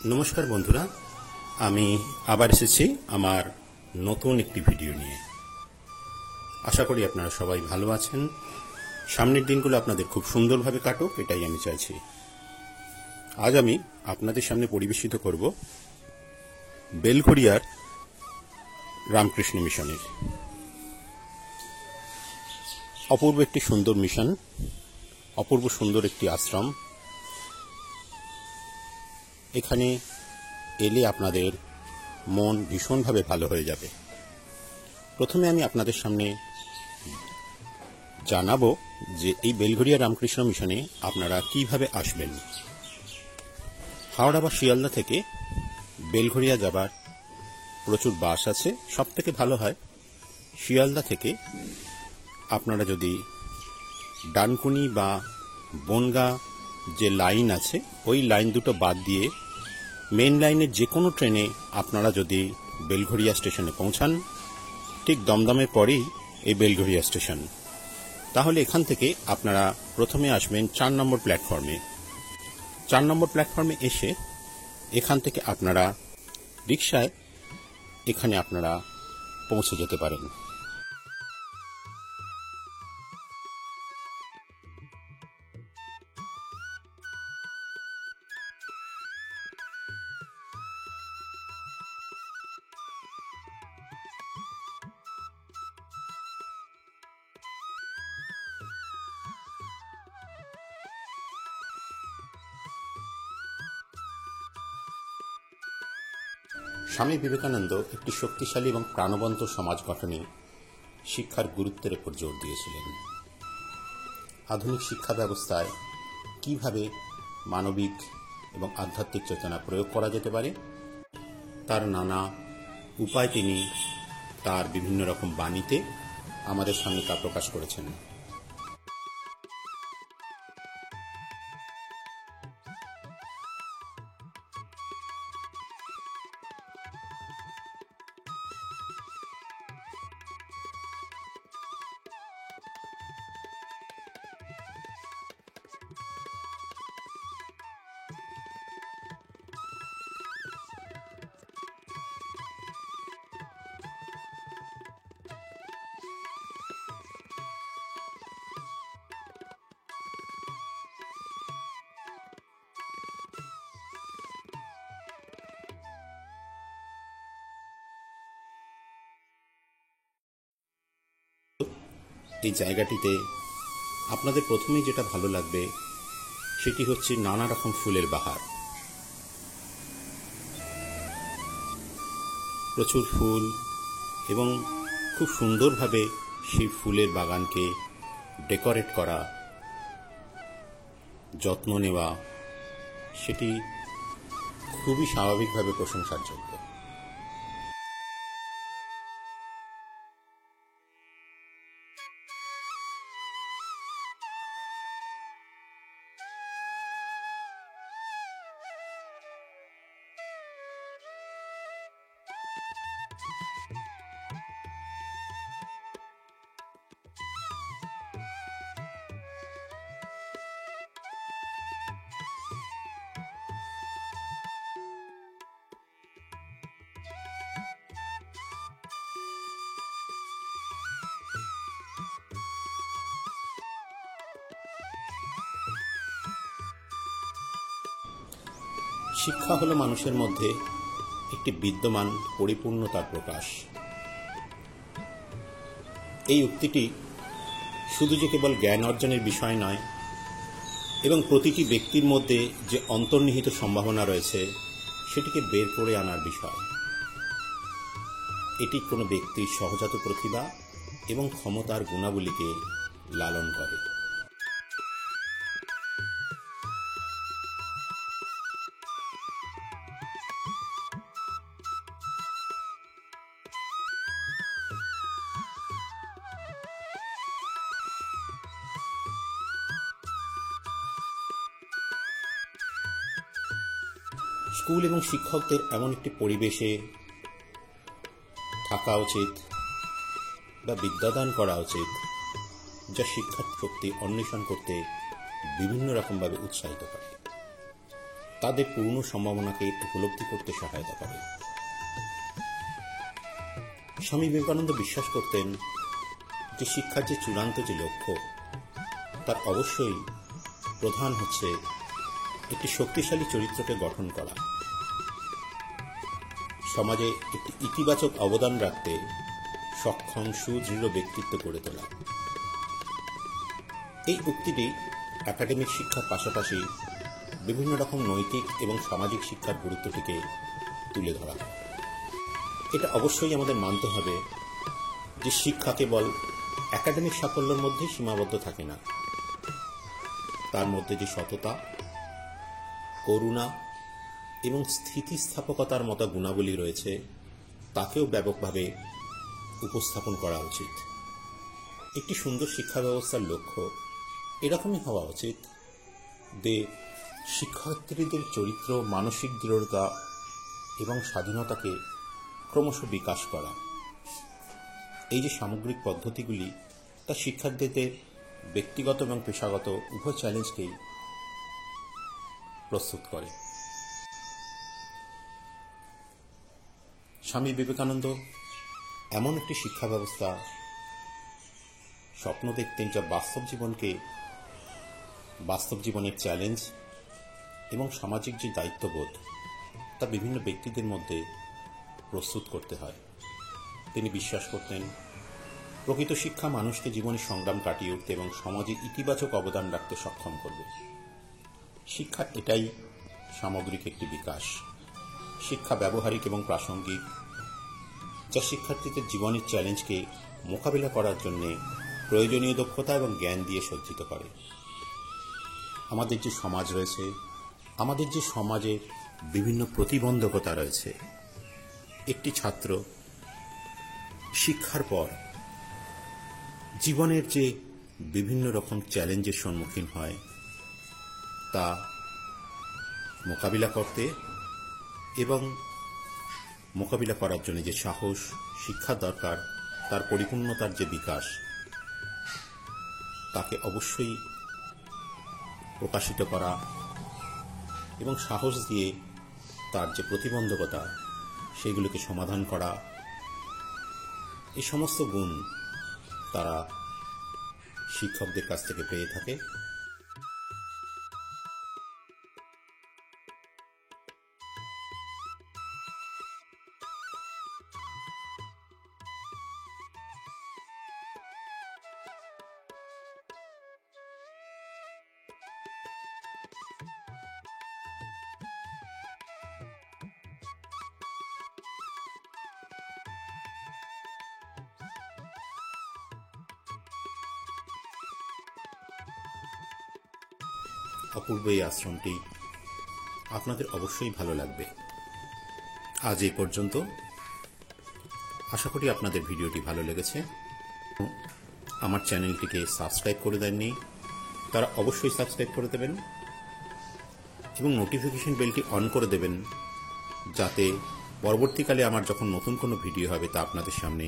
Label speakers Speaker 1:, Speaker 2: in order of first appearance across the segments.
Speaker 1: নমস্কার বন্ধুরা, আমি আবার এসেছি আমার নতুন একটি ভিডিও নিয়ে। আশা করি আপনারা সবাই ভালো আছেন। সামনের দিনগুলো আপনাদের খুব সুন্দরভাবে কাটুক, এটাই আমি চাইছি। আজ আমি আপনাদের সামনে পরিবেশিত করব বেলঘড়িয়ার রামকৃষ্ণ মিশনের অপূর্ব একটি সুন্দর মিশন, অপূর্ব সুন্দর একটি আশ্রম। এখানে এলে আপনাদের মন ভীষণভাবে ভালো হয়ে যাবে। প্রথমে আমি আপনাদের সামনে জানাবো যে এই বেলঘড়িয়া রামকৃষ্ণ মিশনে আপনারা কিভাবে আসবেন। হাওড়া বা শিয়ালদা থেকে বেলঘড়িয়া যাবার প্রচুর বাস আছে। সব থেকে ভালো হয় শিয়ালদা থেকে আপনারা যদি ডানকুনি বা বনগা যে লাইন আছে ওই লাইন দুটো বাদ দিয়ে মেন লাইনের যে কোনো ট্রেনে আপনারা যদি বেলঘড়িয়া স্টেশনে পৌঁছান, ঠিক দমদমের পরেই এই বেলঘড়িয়া স্টেশন, তাহলে এখান থেকে আপনারা প্রথমে আসবেন 4 নম্বর প্ল্যাটফর্মে। 4 নম্বর প্ল্যাটফর্মে এসে এখান থেকে আপনারা রিকশায় এখানে আপনারা পৌঁছে যেতে পারেন। স্বামী বিবেকানন্দ একটি শক্তিশালী এবং প্রাণবন্ত সমাজ গঠনে শিক্ষার গুরুত্বের উপর জোর দিয়েছিলেন। আধুনিক শিক্ষা ব্যবস্থায় কিভাবে মানবিক এবং আধ্যাত্মিক চেতনা প্রয়োগ করা যেতে পারে তার নানা উপায় তিনি তার বিভিন্ন রকম বাণীতে আমাদের সামনে তা প্রকাশ করেছেন। এই জায়গাটিতে আপনাদের প্রথমেই যেটা ভালো লাগবে সেটি হচ্ছে নানা রকম ফুলের বাহার। প্রচুর ফুল এবং খুব সুন্দরভাবে সেই ফুলের বাগানকে ডেকোরেট করা, যত্ন নেওয়া, সেটি খুবই স্বাভাবিকভাবে প্রশংসার যোগ্য। শিক্ষা হলো মানুষের মধ্যে একটি বিদ্যমান পরিপূর্ণতার প্রকাশ। এই উক্তিটি শুধু যে কেবল জ্ঞান অর্জনের বিষয় নয়, এবং প্রতিটি ব্যক্তির মধ্যে যে অন্তর্নিহিত সম্ভাবনা রয়েছে সেটিকে বের করে আনার বিষয়। এটি কোনো ব্যক্তির সহজাত প্রতিভা এবং ক্ষমতার গুণাবলীকে লালন করে। স্কুল এবং শিক্ষকদের এমন একটি পরিবেশে থাকা উচিত বা বিদ্যাদান করা উচিত যা শিক্ষার শক্তি অন্বেষণ করতে বিভিন্ন রকমভাবে উৎসাহিত করে। তাদের পূর্ণ সম্ভাবনাকে উপলব্ধি করতে সহায়তা করে। স্বামী বিবেকানন্দ বিশ্বাস করতেন যে শিক্ষার যে চূড়ান্ত যে লক্ষ্য, তার অবশ্যই প্রধান হচ্ছে একটি শক্তিশালী চরিত্রকে গঠন করা, সমাজে একটি ইতিবাচক অবদান রাখতে সক্ষম সুদৃঢ় ব্যক্তিত্ব গড়ে তোলা। এই উক্তিটি একাডেমিক শিক্ষার পাশাপাশি বিভিন্ন রকম নৈতিক এবং সামাজিক শিক্ষার গুরুত্বটিকে তুলে ধরা। এটা অবশ্যই আমাদের মানতে হবে যে শিক্ষা কেবল একাডেমিক সাফল্যের মধ্যেই সীমাবদ্ধ থাকে না, তার মধ্যে যে সততা, করুণা এবং স্থিতিস্থাপকতার মতো গুণাবলী রয়েছে তাকেও ব্যাপকভাবে উপস্থাপন করা উচিত। একটি সুন্দর শিক্ষা ব্যবস্থার লক্ষ্য এরকমই হওয়া উচিত যে শিক্ষার্থীদের চরিত্র, মানসিক দৃঢ়তা এবং স্বাধীনতাকে ক্রমশ বিকাশ করা। এই যে সামগ্রিক পদ্ধতিগুলি, তা শিক্ষার্থীদের ব্যক্তিগত এবং পেশাগত উভয় চ্যালেঞ্জকেই প্রস্তুত করে। স্বামী বিবেকানন্দ এমন একটি শিক্ষা ব্যবস্থা স্বপ্ন দেখতেন যা বাস্তব জীবনের চ্যালেঞ্জ এবং সামাজিক যে দায়িত্ববোধ, তা বিভিন্ন ব্যক্তিদের মধ্যে প্রস্তুত করতে হয়। তিনি বিশ্বাস করতেন প্রকৃত শিক্ষা মানুষকে জীবনের সংগ্রাম কাটিয়ে উঠতে এবং সমাজে ইতিবাচক অবদান রাখতে সক্ষম করবে। শিক্ষা এটাই সামগ্রিক একটি বিকাশ। শিক্ষা ব্যবহারিক এবং প্রাসঙ্গিক, যা শিক্ষার্থীদের জীবনের চ্যালেঞ্জকে মোকাবিলা করার জন্য প্রয়োজনীয় দক্ষতা এবং জ্ঞান দিয়ে সজ্জিত করে। আমাদের যে সমাজ রয়েছে, আমাদের যে সমাজে বিভিন্ন প্রতিবন্ধকতা রয়েছে, একটি ছাত্র শিক্ষার পর জীবনের যে বিভিন্ন রকম চ্যালেঞ্জের সম্মুখীন হয় তা মোকাবিলা করতে এবং মোকাবিলা করার জন্য যে সাহস, শিক্ষা দরকার, তার পরিপূর্ণতার যে বিকাশ, তাকে অবশ্যই প্রকাশিত করা এবং সাহস দিয়ে তার যে প্রতিবন্ধকতা সেগুলোকে সমাধান করা, এই সমস্ত গুণ তারা শিক্ষকদের কাছ থেকে পেয়ে থাকে। অপূর্ব এই আশ্রমটি আপনাদের অবশ্যই ভালো লাগবে। আজ এই পর্যন্ত। আশা করি আপনাদের ভিডিওটি ভালো লেগেছে। আমার চ্যানেলটিকে সাবস্ক্রাইব করে দেননি তারা অবশ্যই সাবস্ক্রাইব করে দেবেন এবং নোটিফিকেশন বেলটি অন করে দেবেন, যাতে পরবর্তীকালে আমার যখন নতুন কোনো ভিডিও হবে তা আপনাদের সামনে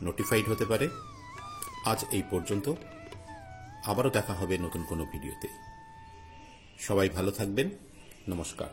Speaker 1: নোটিফাইড হতে পারে। আজ এই পর্যন্ত, আবারও দেখা হবে নতুন কোনো ভিডিওতে। সবাই ভালো থাকবেন। নমস্কার।